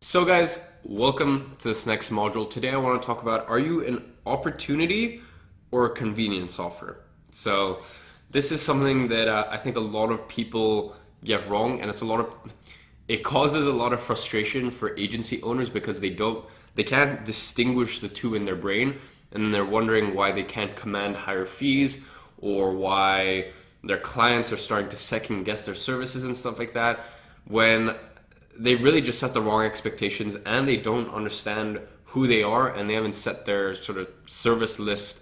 So guys, welcome to this next module. Today I want to talk about, are you an opportunity or a convenience offer? So this is something that I think a lot of people get wrong, and it causes a lot of frustration for agency owners because they can't distinguish the two in their brain, and then they're wondering why they can't command higher fees, or why their clients are starting to second guess their services and stuff like that, when they really just set the wrong expectations and they don't understand who they are, and they haven't set their sort of service list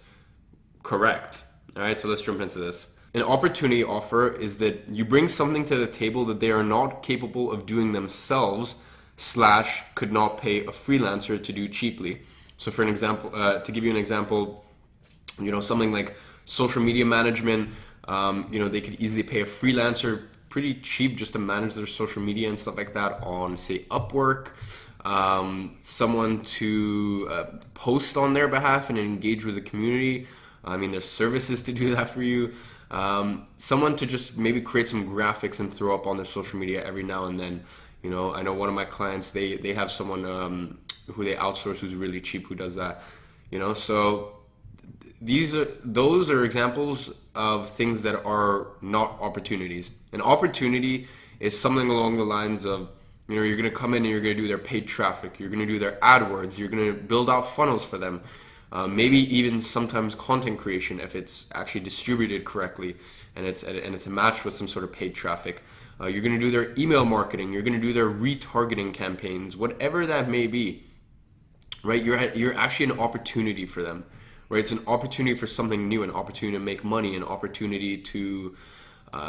correct. All right, so let's jump into this. An opportunity offer is that you bring something to the table that they are not capable of doing themselves slash could not pay a freelancer to do cheaply. So for an example, to give you an example, something like social media management, they could easily pay a freelancer pretty cheap just to manage their social media and stuff like that on, say, Upwork. Someone to post on their behalf and engage with the community. There's services to do that for you. Someone to just maybe create some graphics and throw up on their social media every now and then. I know one of my clients, they have someone who they outsource who's really cheap who does that. So those are examples of things that are not opportunities. An opportunity is something along the lines of, you're going to come in and you're going to do their paid traffic, you're going to do their AdWords, you're going to build out funnels for them, maybe even sometimes content creation if it's actually distributed correctly and it's a match with some sort of paid traffic. You're going to do their email marketing, you're going to do their retargeting campaigns, whatever that may be, right? You're actually an opportunity for them. Right, it's an opportunity for something new, an opportunity to make money, an opportunity to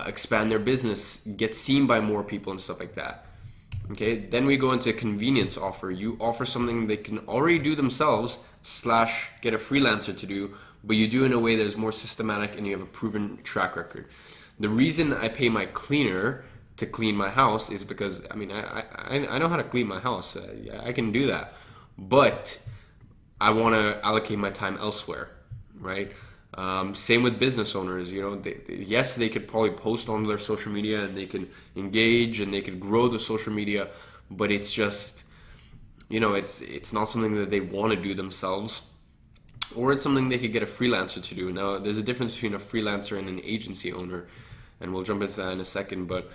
expand their business, get seen by more people and stuff like that. Okay, then we go into convenience offer. You offer something they can already do themselves slash get a freelancer to do, but you do in a way that is more systematic and you have a proven track record. The reason I pay my cleaner to clean my house is because, I know how to clean my house. I can do that, but I want to allocate my time elsewhere, right? Same with business owners. Yes, they could probably post on their social media and they can engage and they could grow the social media, but it's just, it's not something that they want to do themselves, or it's something they could get a freelancer to do. Now, there's a difference between a freelancer and an agency owner, and we'll jump into that in a second, but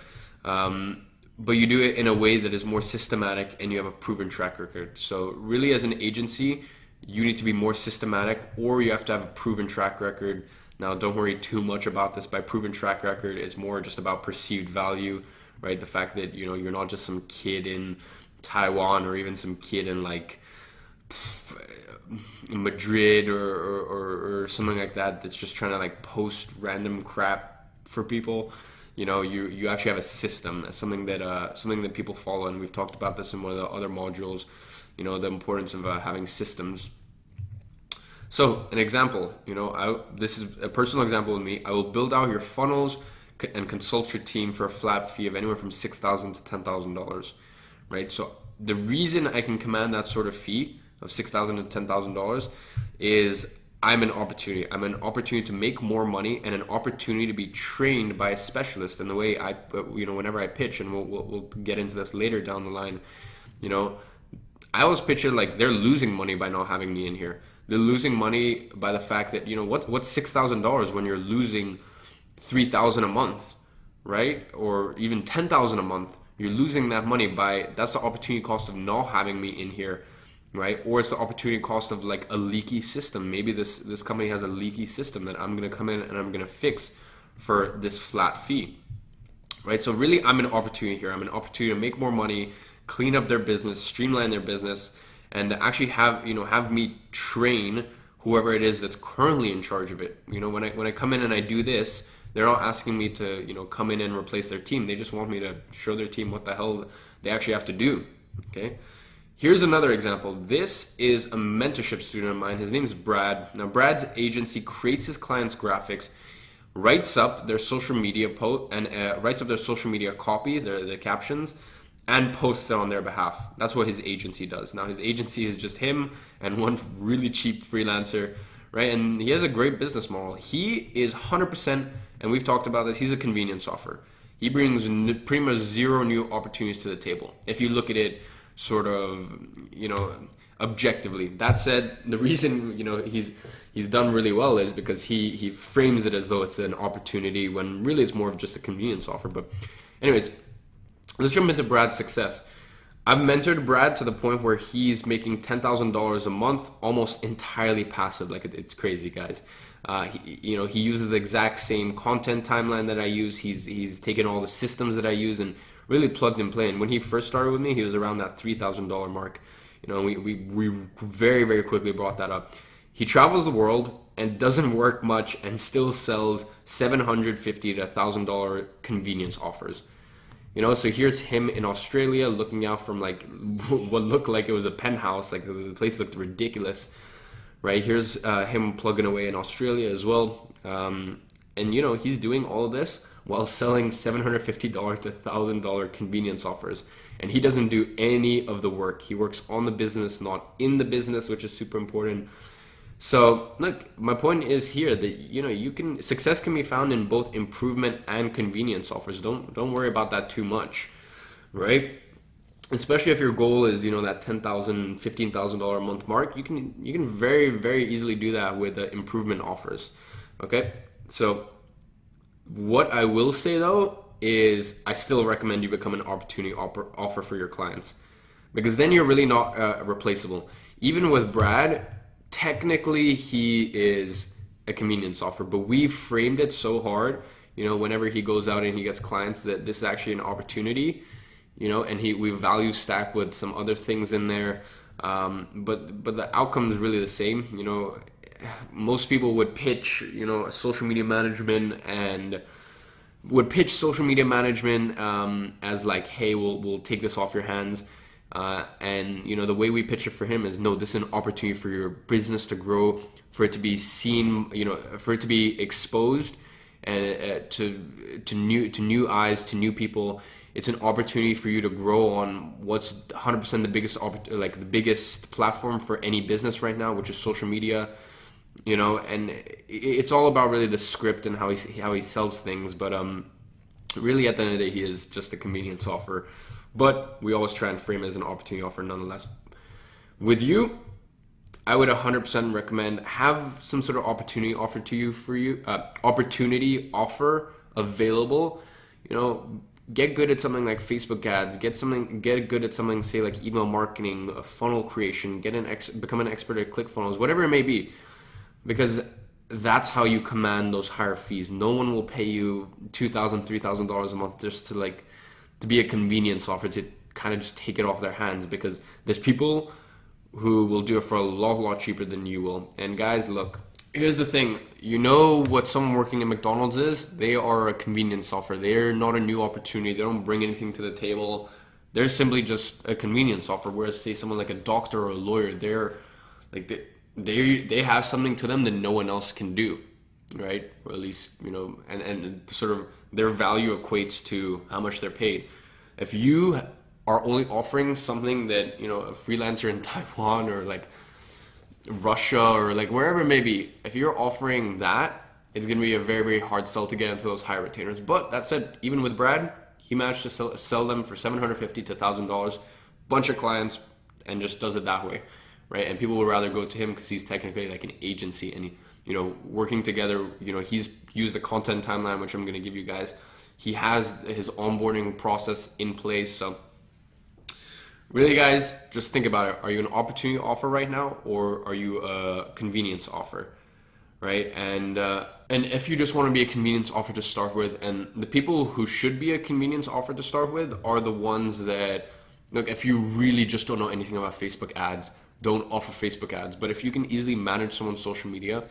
you do it in a way that is more systematic and you have a proven track record. So really, as an agency, you need to be more systematic, or you have to have a proven track record. Now, don't worry too much about this. By proven track record, it's more just about perceived value, right? The fact that, you're not just some kid in Taiwan or even some kid in like Madrid or something like that that's just trying to like post random crap for people. You actually have a system, something that people follow, and we've talked about this in one of the other modules. The importance of having systems. So an example, this is a personal example with me. I will build out your funnels and consult your team for a flat fee of anywhere from $6,000 to $10,000, right? So the reason I can command that sort of fee of $6,000 to $10,000 is I'm an opportunity. I'm an opportunity to make more money and an opportunity to be trained by a specialist. And the way whenever I pitch, and we'll get into this later down the line, I always picture like they're losing money by not having me in here. They're losing money by the fact that, what's $6,000 when you're losing $3,000 a month, right? Or even $10,000 a month. You're losing that money that's the opportunity cost of not having me in here, right? Or it's the opportunity cost of like a leaky system. Maybe this company has a leaky system that I'm going to come in and I'm going to fix for this flat fee, right? So really, I'm an opportunity here. I'm an opportunity to make more money, clean up their business, streamline their business, and actually have me train whoever it is that's currently in charge of it. When I come in and I do this, they're not asking me to come in and replace their team. They just want me to show their team what the hell they actually have to do. Okay. Here's another example. This is a mentorship student of mine. His name is Brad. Now, Brad's agency creates his clients' graphics, writes up their social media post, and writes up their social media copy, the captions, and posts it on their behalf. That's what his agency does. Now, his agency is just him and one really cheap freelancer, right? And he has a great business model. He is 100%, and we've talked about this, he's a convenience offer. He brings pretty much zero new opportunities to the table. If you look at it sort of, objectively. That said, the reason, he's done really well is because he frames it as though it's an opportunity when really it's more of just a convenience offer. But anyways, let's jump into Brad's success. I've mentored Brad to the point where he's making $10,000 a month, almost entirely passive. Like, it's crazy, guys. He uses the exact same content timeline that I use. He's taken all the systems that I use and really plugged and play. And when he first started with me, he was around that $3,000 mark. We very, very quickly brought that up. He travels the world and doesn't work much and still sells $750 to $1,000 convenience offers. So here's him in Australia looking out from like what looked like it was a penthouse. Like, the place looked ridiculous, right? Here's him plugging away in Australia as well. And he's doing all of this while selling $750 to $1,000 convenience offers. And he doesn't do any of the work. He works on the business, not in the business, which is super important. So look, my point is here that success can be found in both improvement and convenience offers. Don't worry about that too much, right? Especially if your goal is that $10,000, $15,000 a month mark. You can very, very easily do that with improvement offers. Okay, so what I will say though is I still recommend you become an opportunity offer for your clients, because then you're really not replaceable. Even with Brad, technically he is a convenience offer, but we framed it so hard, whenever he goes out and he gets clients, that this is actually an opportunity, and we value stack with some other things in there. But the outcome is really the same. Most people would pitch, social media management as like, hey, we'll take this off your hands. And the way we pitch it for him is, no, this is an opportunity for your business to grow, for it to be seen, for it to be exposed, and to new eyes, to new people. It's an opportunity for you to grow on what's 100% the biggest platform for any business right now, which is social media. And it's all about really the script and how he sells things. But really, at the end of the day, he is just a convenience offer. But we always try and frame it as an opportunity offer nonetheless. With you, I would 100% recommend have some sort of opportunity offer opportunity offer available. Get good at something like Facebook ads. Get good at something, say, like email marketing, funnel creation. Become an expert at ClickFunnels, whatever it may be, because that's how you command those higher fees. No one will pay you $2,000, $3,000 a month just to be a convenience offer, to kind of just take it off their hands, because there's people who will do it for a lot cheaper than you will. And guys, look, here's the thing. What someone working at McDonald's is? They are a convenience offer. They're not a new opportunity. They don't bring anything to the table. They're simply just a convenience offer. Whereas, say, someone like a doctor or a lawyer, they're like they have something to them that no one else can do, right? Or at least, and sort of their value equates to how much they're paid. If you are only offering something that, a freelancer in Taiwan or like Russia or like wherever it may be, if you're offering that, it's going to be a very, very hard sell to get into those high retainers. But that said, even with Brad, he managed to sell them for $750 to $1,000, bunch of clients, and just does it that way, right? And people would rather go to him because he's technically like an agency, and working together, he's used the content timeline, which I'm going to give you guys. He has his onboarding process in place. So really, guys, just think about it. Are you an opportunity offer right now, or are you a convenience offer, right? And if you just want to be a convenience offer to start with, and the people who should be a convenience offer to start with are the ones that, look, if you really just don't know anything about Facebook ads, don't offer Facebook ads. But if you can easily manage someone's social media,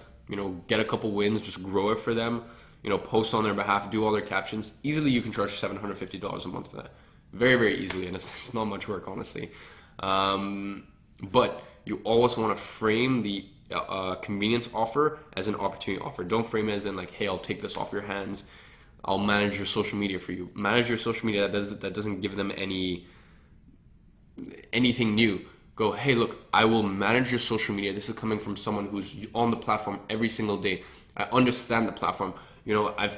get a couple wins, just grow it for them, post on their behalf, do all their captions, easily you can charge $750 a month for that. Very, very easily, and it's not much work, honestly. But you always want to frame the convenience offer as an opportunity offer. Don't frame it as in like, hey, I'll take this off your hands. I'll manage your social media for you. Manage your social media. That doesn't give them anything new. Go, hey, look, I will manage your social media. This is coming from someone who's on the platform every single day. I understand the platform. I've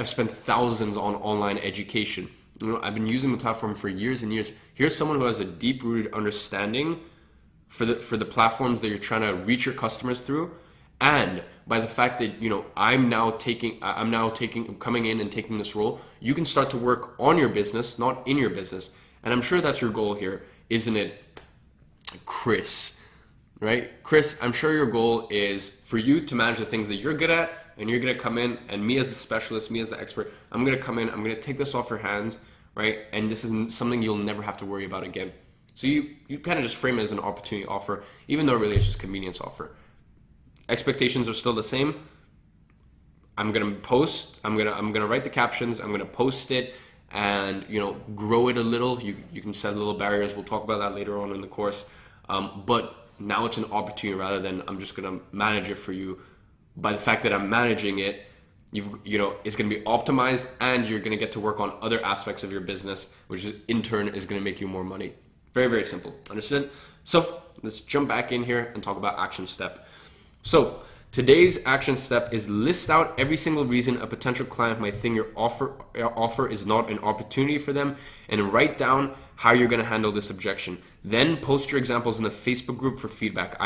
spent thousands on online education. I've been using the platform for years and years. Here's someone who has a deep-rooted understanding for the platforms that you're trying to reach your customers through, and by the fact that I'm now coming in and taking this role, you can start to work on your business, not in your business. And I'm sure that's your goal here, isn't it, Chris? Right? Chris, I'm sure your goal is for you to manage the things that you're good at, and you're gonna come in, and me as the specialist, me as the expert, I'm gonna come in, I'm gonna take this off your hands, right? And this is something you'll never have to worry about again. So you kind of just frame it as an opportunity offer, even though really it's just convenience offer. Expectations are still the same. I'm gonna post, I'm gonna write the captions, I'm gonna post it, and grow it a little. You can set little barriers. We'll talk about that later on in the course. But now it's an opportunity rather than I'm just gonna manage it for you. By the fact that I'm managing it, it's gonna be optimized, and you're gonna get to work on other aspects of your business, which in turn is gonna make you more money. Very, very simple. Understood? So let's jump back in here and talk about action step. So today's action step is list out every single reason a potential client might think your offer is not an opportunity for them, and write down how you're going to handle this objection. Then post your examples in the Facebook group for feedback.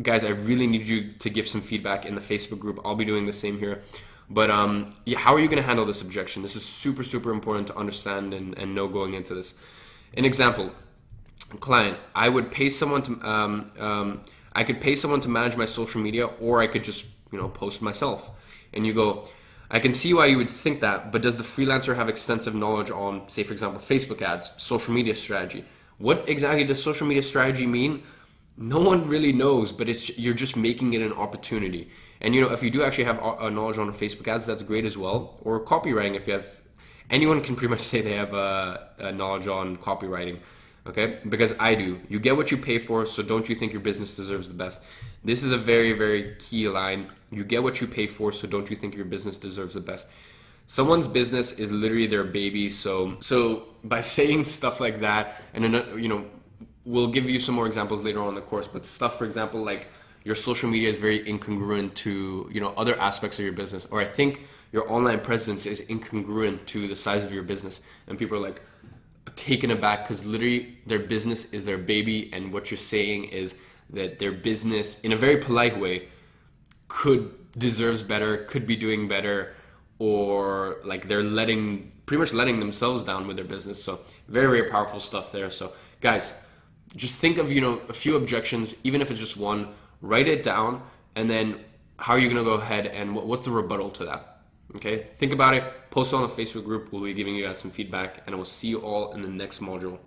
Guys, I really need you to give some feedback in the Facebook group. I'll be doing the same here. But yeah, how are you going to handle this objection? This is super, super important to understand and know going into this. An example, client, I would pay someone to I could pay someone to manage my social media, or I could just post myself. And you go, I can see why you would think that, but does the freelancer have extensive knowledge on, say for example, Facebook ads, social media strategy? What exactly does social media strategy mean? No one really knows, but you're just making it an opportunity. And if you do actually have a knowledge on Facebook ads, that's great as well. Or copywriting, if you have, anyone can pretty much say they have a knowledge on copywriting. Okay, because I do. You get what you pay for, so don't you think your business deserves the best? This is a very, very key line. You get what you pay for, so don't you think your business deserves the best? Someone's business is literally their baby, so by saying stuff like that, and we'll give you some more examples later on in the course, but stuff, for example, like your social media is very incongruent to other aspects of your business, or I think your online presence is incongruent to the size of your business, and people are like taken aback because literally their business is their baby, and what you're saying is that their business, in a very polite way, deserves better, could be doing better, or like they're pretty much letting themselves down with their business. So very, very powerful stuff there. So guys, just think of a few objections, even if it's just one, write it down, and then how are you going to go ahead and what's the rebuttal to that? Okay, think about it, post it on the Facebook group. We'll be giving you guys some feedback, and I will see you all in the next module.